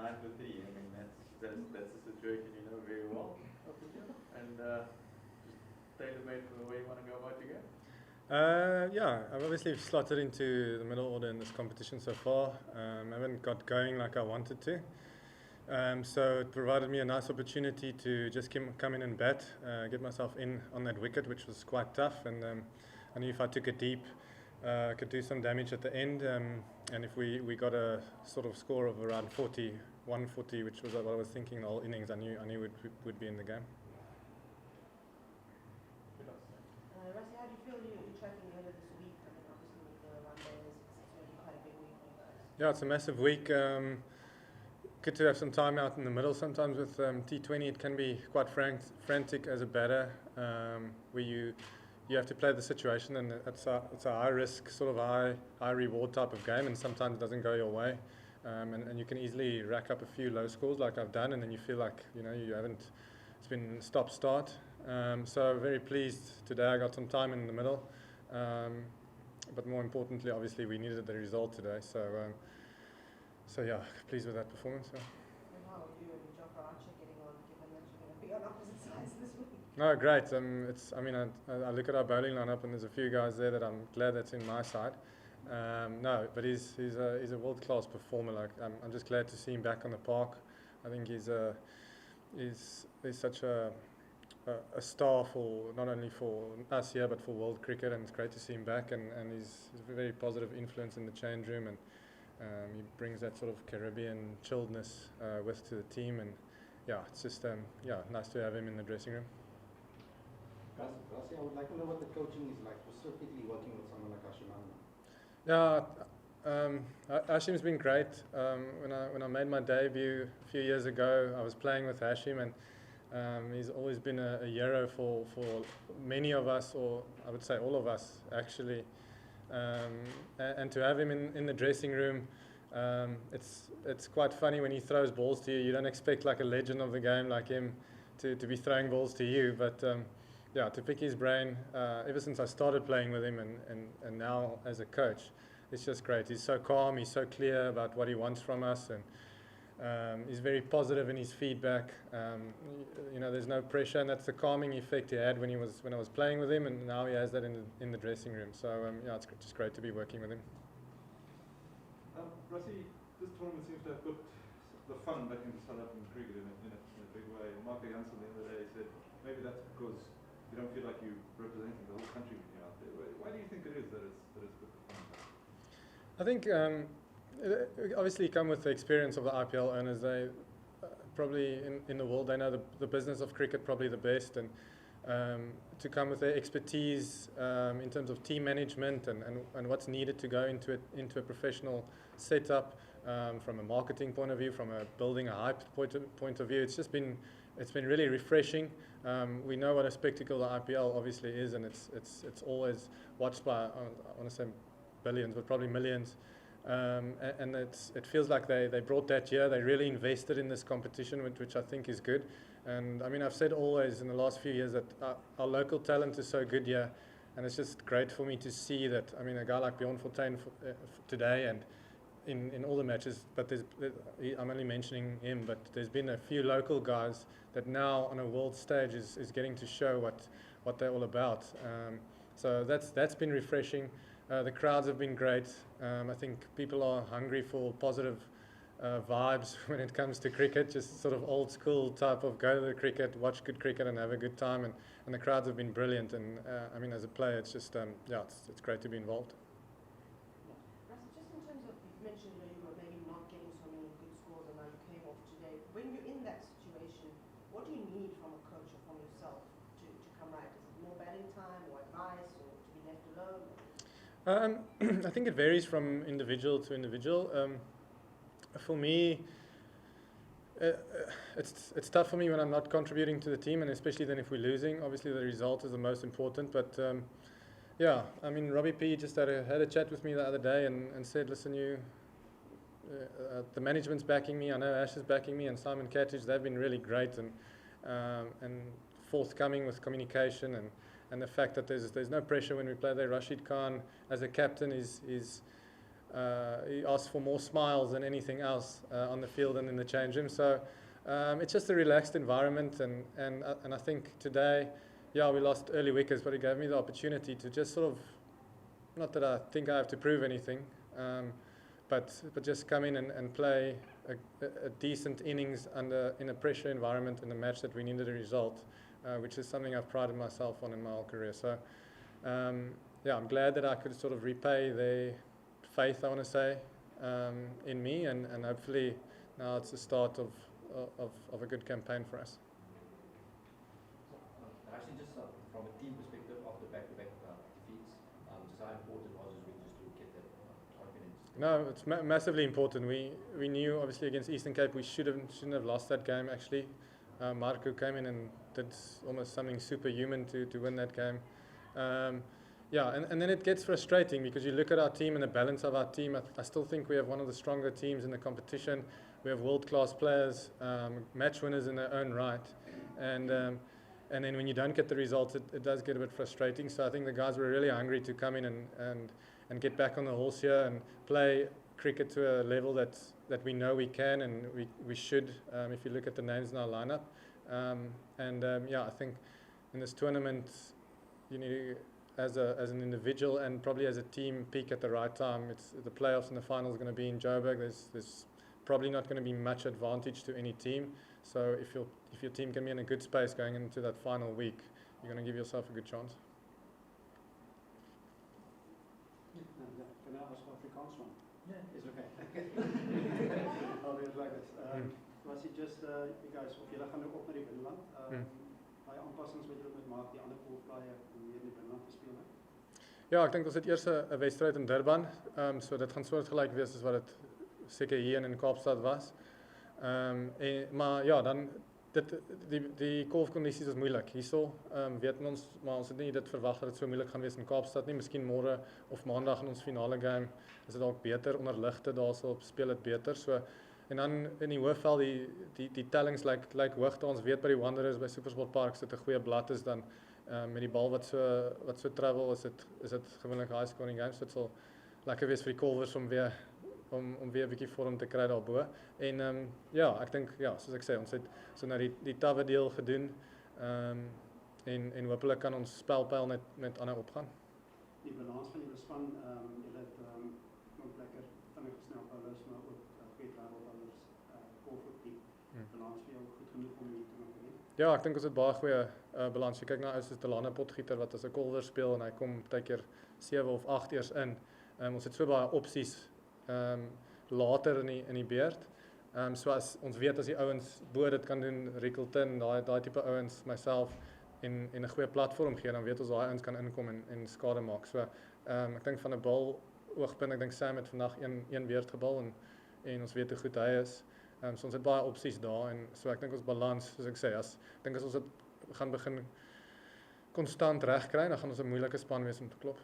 9 for 3. I mean, that's a situation you know very well, and just tailor-made for the way you want to go about your game. Yeah, I've obviously slotted into the middle order in this competition so far. I haven't got going like I wanted to. So it provided me a nice opportunity to just come in and bat, get myself in on that wicket, which was quite tough. And I knew if I took it deep, I could do some damage at the end. And if we got a sort of score of around 40, 140, which was what I was thinking the whole innings, I knew would be in the game. Rassie, how do you feel you're tracking ahead of this week? I mean, obviously with the one days, it's going to be quite a big week for you guys. Yeah, it's a massive week. Good to have some time out in the middle. Sometimes with T20 it can be quite frantic as a batter, where you have to play the situation, and it's a high risk, sort of high reward type of game, and sometimes it doesn't go your way, and you can easily rack up a few low scores like I've done, and then you feel like you haven't. It's been stop-start. So very pleased today. I got some time in the middle, but more importantly, obviously we needed the result today. So yeah, pleased with that performance. Yeah. And how are you and Jofra Archer getting on, given that you're going to be on opposite sides this week? No, great. I look at our bowling lineup, and there's a few guys there that I'm glad that's in my side. No, but he's a world-class performer. Like I'm just glad to see him back on the park. I think he's such a star for not only for us here but for world cricket, and it's great to see him back, and he's a very positive influence in the change room, and he brings that sort of Caribbean chilledness with to the team, and yeah, it's just nice to have him in the dressing room. Rassie, I would like to know what the coaching is like, specifically working with someone like Hashim. Yeah, Hashim's been great. When I made my debut a few years ago, I was playing with Hashim, and he's always been a hero for many of us, or I would say all of us actually. And to have him in the dressing room, it's quite funny when he throws balls to you. You don't expect like a legend of the game like him to be throwing balls to you, but yeah, to pick his brain ever since I started playing with him, and now as a coach, it's just great. He's so calm, he's so clear about what he wants from us, and he's very positive in his feedback. There's no pressure, and that's the calming effect he had when I was playing with him, and now he has that in the dressing room. So yeah, it's just great to be working with him. Rassie, this tournament seems to have put the fun back into South African cricket in a big way. Mark Jansen the other day said maybe that's because you don't feel like you're representing the whole country when you're out there. Why do you think it is that it's put the fun back? I think obviously come with the experience of the IPL owners. They probably in the world, they know the business of cricket probably the best, and to come with their expertise in terms of team management and what's needed to go into a professional setup, from a marketing point of view, from a building a hype point of view. It's been really refreshing. We know what a spectacle the IPL obviously is, and it's always watched by, I want to say billions, but probably millions. And it feels like they brought that here. They really invested in this competition, which I think is good. And I mean, I've said always in the last few years that our local talent is so good here, and it's just great for me to see that. I mean, a guy like Bjorn Fortuin today, and in all the matches, but I'm only mentioning him, but there's been a few local guys that now on a world stage is getting to show what they're all about. So that's been refreshing. The crowds have been great. I think people are hungry for positive vibes when it comes to cricket, just sort of old school type of go to the cricket, watch good cricket and have a good time, and the crowds have been brilliant, and I mean, as a player, it's just it's great to be involved. Rassie, just in terms of, you've mentioned you were maybe not getting so many good scores and now you came off today. When you're in that situation, what do you need from a coach or from yourself to come right? Is it more batting time or advice or to be left alone? I think it varies from individual to individual. For me, it's tough for me when I'm not contributing to the team, and especially then if we're losing. Obviously, the result is the most important. But yeah, I mean, Robbie P just had a chat with me the other day and said, listen, the management's backing me. I know Ash is backing me, and Simon Catridge. They've been really great and forthcoming with communication, and the fact that there's no pressure when we play there. Rashid Khan as a captain is he asks for more smiles than anything else on the field and in the change room. So it's just a relaxed environment, and I think today, yeah, we lost early wickets, but it gave me the opportunity to just sort of, not that I think I have to prove anything, but just come in and play a decent innings in a pressure environment in a match that we needed a result, which is something I've prided myself on in my whole career. So yeah, I'm glad that I could sort of repay their faith, I want to say, in me, and hopefully now it's the start of a good campaign for us. Actually, just from a team perspective, after back-to-back defeats, just how important was this week just to get that confidence? No, it's massively important. We knew, obviously, against Eastern Cape, we shouldn't have lost that game, actually. Marco came in and did almost something superhuman to win that game. Yeah, and then it gets frustrating because you look at our team and the balance of our team. I still think we have one of the stronger teams in the competition. We have world-class players, match winners in their own right. And then when you don't get the results, it does get a bit frustrating. So I think the guys were really hungry to come in and get back on the horse here and play cricket to a level that we know we can and we should, if you look at the names in our lineup. Yeah, I think in this tournament, you need to, as an individual and probably as a team, peak at the right time. It's the playoffs and the finals are going to be in Joburg. There's probably not going to be much advantage to any team. So if your team can be in a good space going into that final week, you're going to give yourself a good chance. Can I ask Afrikaans one? Yeah. Is okay. I'll do it like this. Rassie, just you guys, of jullie gaan nou op naar die binneland. Baie aanpassings wat julle moet maak, die ander golfpaaie om hier in die binneland te speel. Ja, ek dink ons het eers 'n wedstryd in Durban. So dit gaan soortgelyk wees as wat dit seker hier in Kaapstad was. Maar ja, dan die golfkondisies is moeilik. Hierso weet ons, maar ons het nie dit verwag dat dit so moeilik gaan wees in Kaapstad nie. Miskien môre of maandag in ons finale game is dit dalk beter onder ligte daarso speel dit beter. So en dan in die hoofveld die tellings lyk hoog. Ons weet by die Wanderers by SuperSport Park sit 'n goeie blad is dan met die bal wat so travel is dit gewoonlik high scoring games. Dit sal lekker wees vir die Colvers om weer 'n bietjie vorm te kry daarbo. En ja, ek dink ja, soos ek sê, ons het so na die tawwe deel gedoen. En hopelik kan ons spelpyl met ander opgaan. Die balans van julle span, julle het nog lekker vinnig snel bowlers, maar ook goeie travel bowlers, golfteam. Balans vir jou goed genoeg om hier te wen? Ja, ek dink ons het baie goeie balans. Jy kyk na ou soos Delane Potgieter wat as 'n Colver speel en hy kom partykeer 7 of 8 eers in. Ons het so baie opsies later in die beurt. So as ons weet as die ouens bo dit kan doen, Rickleton, daai tipe ouens, myself en 'n goeie platform gee, dan weet ons daai ouens kan inkom en skade maak. So ek dink van 'n bal oogpunt, ek dink Sam het vandag een beurt gebal en ons weet hoe goed hy is. So ons het baie opsies daar en so ek dink ons balans, soos ek sê, as ons dit gaan begin konstant regkry, dan gaan ons 'n moeilike span wees om te klop.